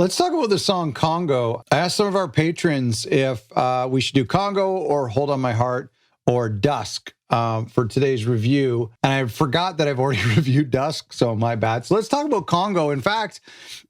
Let's talk about the song Congo. I asked some of our patrons if we should do Congo or Hold on My Heart or Dusk for today's review. And I forgot that I've already reviewed Dusk, so my bad. So let's talk about Congo. In fact,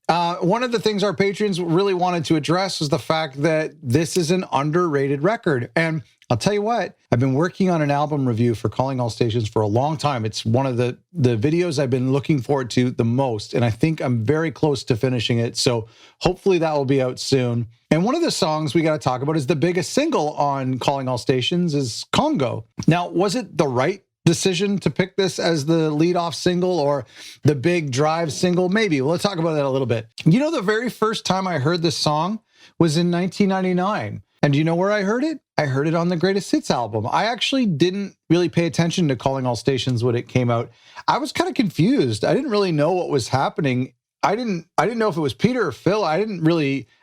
one of the things our patrons really wanted to address was the fact that this is an underrated record. And I'll tell you what, I've been working on an album review for Calling All Stations for a long time. It's one of the videos I've been looking forward to the most, and I think I'm very close to finishing it. So hopefully that will be out soon. And one of the songs we got to talk about is the biggest single on Calling All Stations is Congo. Now, was it the right decision to pick this as the lead-off single or the big drive single? Maybe. Well, let's talk about that a little bit. You know, the very first time I heard this song was in 1999. And do you know where I heard it? I heard it on the Greatest Hits album. I actually didn't really pay attention to Calling All Stations when it came out. I was kind of confused. I didn't really know what was happening. I didn't know if it was Peter or Phil. I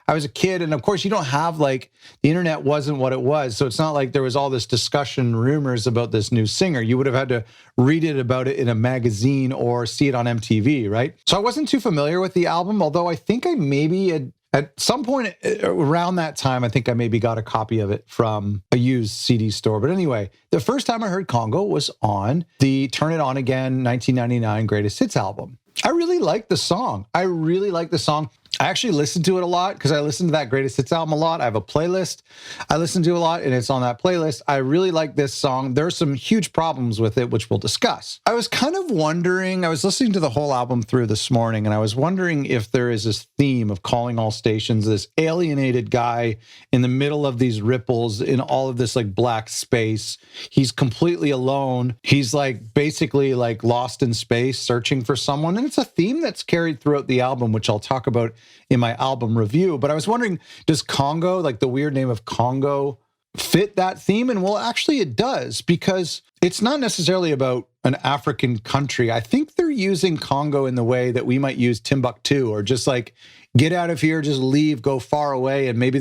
was a kid, and of course you don't have, like, the internet wasn't what it was, so it's not like there was all this discussion, rumors about this new singer. You would have had to read it about it in a magazine or see it on MTV, right? So I wasn't too familiar with the album, although I think I maybe had, at some point around that time, I think I maybe got a copy of it from a used CD store. But anyway, the first time I heard Congo was on the Turn It On Again 1999 Greatest Hits album. I really like the song. I actually listened to it a lot because I listened to that Greatest Hits album a lot. I have a playlist I listen to a lot, and it's on that playlist. I really like this song. There's some huge problems with it, which we'll discuss. I was kind of wondering, I was listening to the whole album through this morning, and I was wondering if there is this theme of Calling All Stations, this alienated guy in the middle of these ripples in all of this, like, black space. He's completely alone. He's, like, basically, like, lost in space, searching for someone. And it's a theme that's carried throughout the album, which I'll talk about in my album review. But I was wondering, does Congo, like the weird name of Congo, fit that theme? And well, actually it does, because it's not necessarily about an African country. I think they're using Congo in the way that we might use Timbuktu, or just like, get out of here, just leave, go far away. And maybe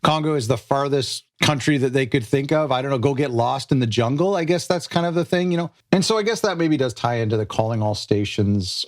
Congo is the farthest country that they could think of. I don't know, go get lost in the jungle. I guess that's kind of the thing, you know? And so I guess that maybe does tie into the Calling All Stations,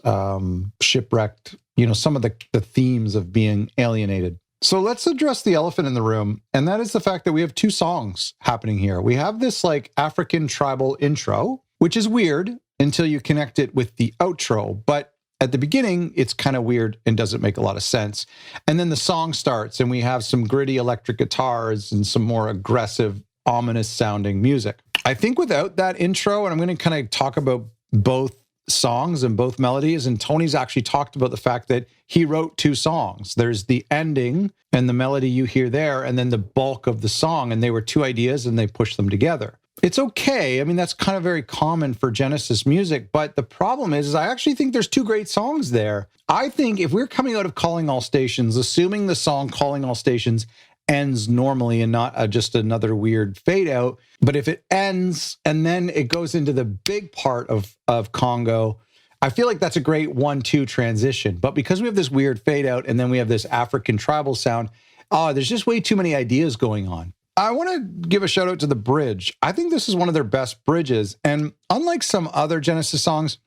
shipwrecked, you know, some of the themes of being alienated. So let's address the elephant in the room, and that is the fact that we have two songs happening here. We have this, like, African tribal intro, which is weird until you connect it with the outro, but at the beginning, it's kind of weird and doesn't make a lot of sense. And then the song starts, and we have some gritty electric guitars and some more aggressive, ominous-sounding music. I think without that intro, and I'm going to kind of talk about both songs and both melodies, and Tony's actually talked about the fact that he wrote two songs. There's the ending and the melody you hear there, and then the bulk of the song, and they were two ideas, and they pushed them together. It's okay. I mean, that's kind of very common for Genesis music, but the problem is I actually think there's two great songs there. I think if we're coming out of Calling All Stations, assuming the song Calling All Stations ends normally and not just another weird fade out, but if it ends and then it goes into the big part of Congo, I feel like that's a great 1-2 transition. But because we have this weird fade out and then we have this African tribal sound, there's just way too many ideas going on. I want to give a shout out to the bridge. I think this is one of their best bridges. And unlike some other Genesis songs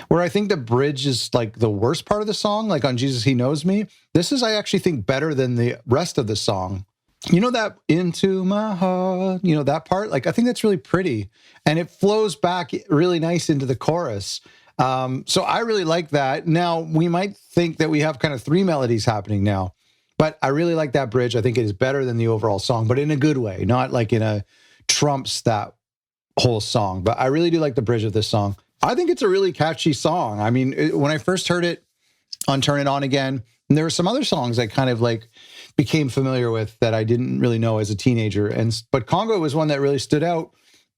where I think the bridge is like the worst part of the song, like on Jesus He Knows Me, this is, I actually think, better than the rest of the song. You know that into my heart, you know, that part? Like, I think that's really pretty. And it flows back really nice into the chorus. So I really like that. Now, we might think that we have kind of three melodies happening now, but I really like that bridge. I think it is better than the overall song, but in a good way, not like in a trumps that whole song. But I really do like the bridge of this song. I think it's a really catchy song. I mean, when I first heard it on Turn It On Again, and there were some other songs I kind of like became familiar with that I didn't really know as a teenager. But Congo was one that really stood out.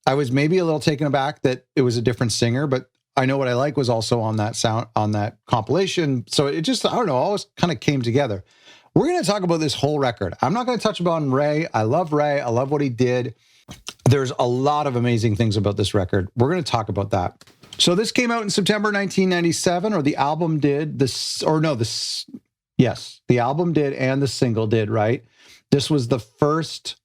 I was maybe a little taken aback that it was a different singer, but I Know What I Like was also on that sound, on that compilation. So it just, I don't know, always kind of came together. We're going to talk about this whole record. I'm not going to touch upon Ray. I love Ray. I love what he did. There's a lot of amazing things about this record. We're going to talk about that. So this came out in September 1997, or the album did. Yes, the album did and the single did, right? This was the first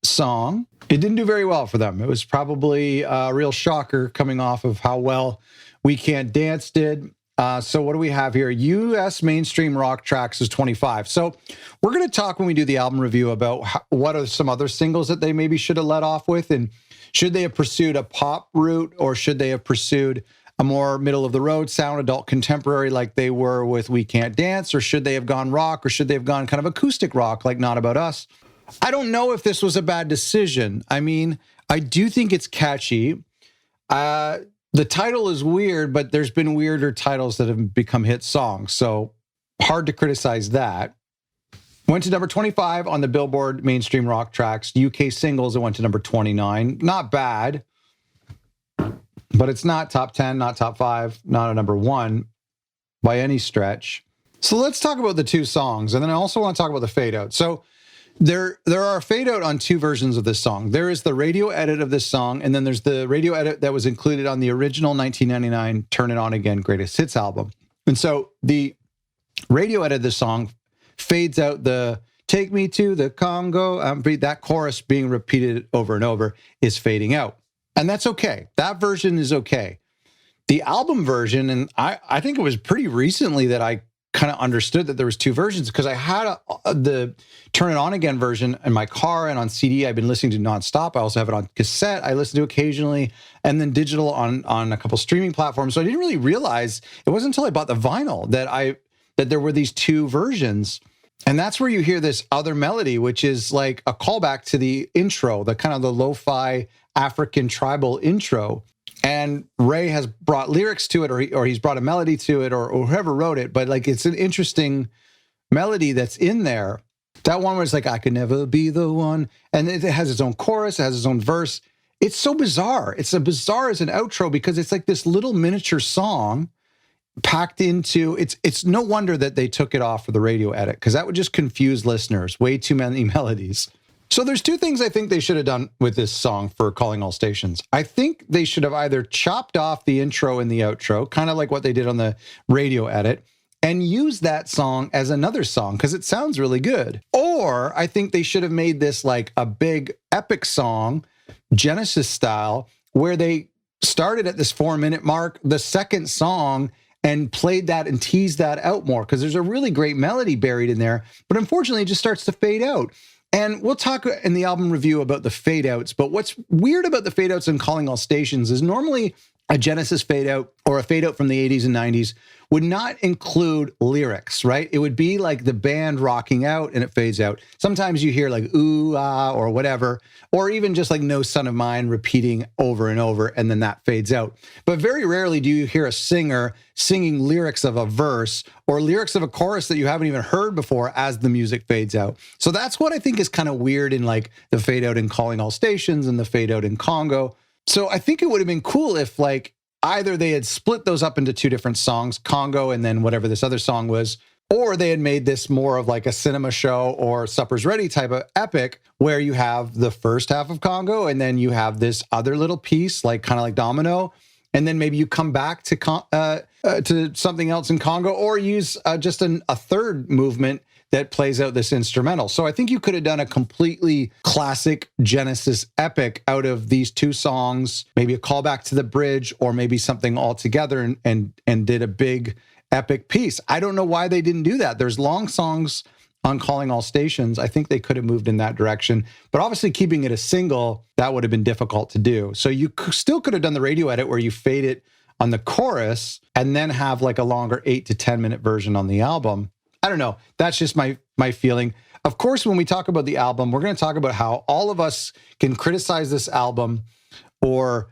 song. It didn't do very well for them. It was probably a real shocker coming off of how well We Can't Dance did. So what do we have here? U.S. mainstream rock tracks is 25. So we're going to talk when we do the album review about what are some other singles that they maybe should have let off with, and should they have pursued a pop route, or should they have pursued a more middle of the road sound, adult contemporary like they were with We Can't Dance, or should they have gone rock, or should they have gone kind of acoustic rock like Not About Us? I don't know if this was a bad decision. I mean, I do think it's catchy. The title is weird, but there's been weirder titles that have become hit songs, so hard to criticize that. Went to number 25 on the Billboard mainstream rock tracks. UK singles, it went to number 29. Not bad, but it's not top 10, not top 5, not a number 1 by any stretch. So let's talk about the two songs, and then I also want to talk about the fade out. So there are fade out on two versions of this song. There is the radio edit of this song, and then there's the radio edit that was included on the original 1999 Turn It On Again Greatest Hits album. And so the radio edit of this song fades out the "Take Me to the Congo," that chorus being repeated over and over is fading out. And that's okay. That version is okay. The album version, and I think it was pretty recently that I kind of understood that there was two versions, because I had the Turn It On Again version in my car and on CD. I've been listening to nonstop. I also have it on cassette. I listen to occasionally, and then digital on a couple streaming platforms. So I didn't really realize, it wasn't until I bought the vinyl that there were these two versions. And that's where you hear this other melody, which is like a callback to the intro, the kind of the lo-fi African tribal intro. And Ray has brought lyrics to it, or he's brought a melody to it, or whoever wrote it. But like, it's an interesting melody that's in there. That one was like, "I could never be the one." And it has its own chorus, it has its own verse. It's so bizarre. It's bizarre as an outro, because it's like this little miniature song packed into, it's no wonder that they took it off for the radio edit, because that would just confuse listeners. Way too many melodies. So there's two things I think they should have done with this song for Calling All Stations. I think they should have either chopped off the intro and the outro, kind of like what they did on the radio edit, and used that song as another song, because it sounds really good. Or I think they should have made this like a big epic song, Genesis style, where they started at this 4-minute mark, the second song, and played that and teased that out more, because there's a really great melody buried in there, but unfortunately it just starts to fade out. And we'll talk in the album review about the fade outs, but what's weird about the fade outs in Calling All Stations is normally a Genesis fade out or a fade out from the 80s and 90s would not include lyrics, right? It would be like the band rocking out and it fades out. Sometimes you hear like "ooh, ah," or whatever, or even just like "No Son of Mine" repeating over and over, and then that fades out. But very rarely do you hear a singer singing lyrics of a verse or lyrics of a chorus that you haven't even heard before as the music fades out. So that's what I think is kind of weird in like the fade out in Calling All Stations and the fade out in Congo. So I think it would have been cool if like either they had split those up into two different songs, Congo and then whatever this other song was, or they had made this more of like a cinema show or Supper's Ready type of epic, where you have the first half of Congo and then you have this other little piece, like kind of like Domino, and then maybe you come back to something else in Congo, or use just a third movement that plays out this instrumental. So I think you could have done a completely classic Genesis epic out of these two songs, maybe a callback to the bridge, or maybe something all together and did a big epic piece. I don't know why they didn't do that. There's long songs on Calling All Stations. I think they could have moved in that direction, but obviously keeping it a single, that would have been difficult to do. So you still could have done the radio edit where you fade it on the chorus and then have like a longer 8 to 10 minute version on the album. I don't know. That's just my feeling. Of course, when we talk about the album, we're going to talk about how all of us can criticize this album or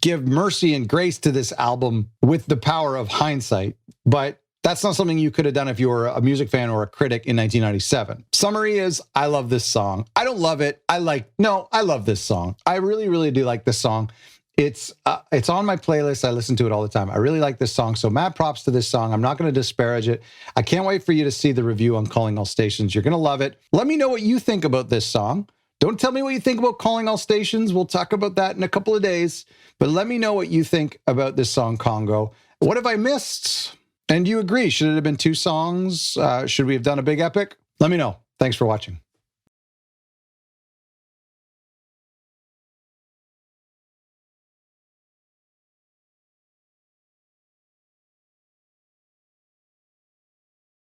give mercy and grace to this album with the power of hindsight. But that's not something you could have done if you were a music fan or a critic in 1997. Summary is, I love this song. I don't love it. I love this song. I really, really do like this song. It's on my playlist. I listen to it all the time. I really like this song. So mad props to this song. I'm not going to disparage it. I can't wait for you to see the review on Calling All Stations. You're going to love it. Let me know what you think about this song. Don't tell me what you think about Calling All Stations. We'll talk about that in a couple of days. But let me know what you think about this song, Congo. What have I missed? And do you agree? Should it have been two songs? Should we have done a big epic? Let me know. Thanks for watching.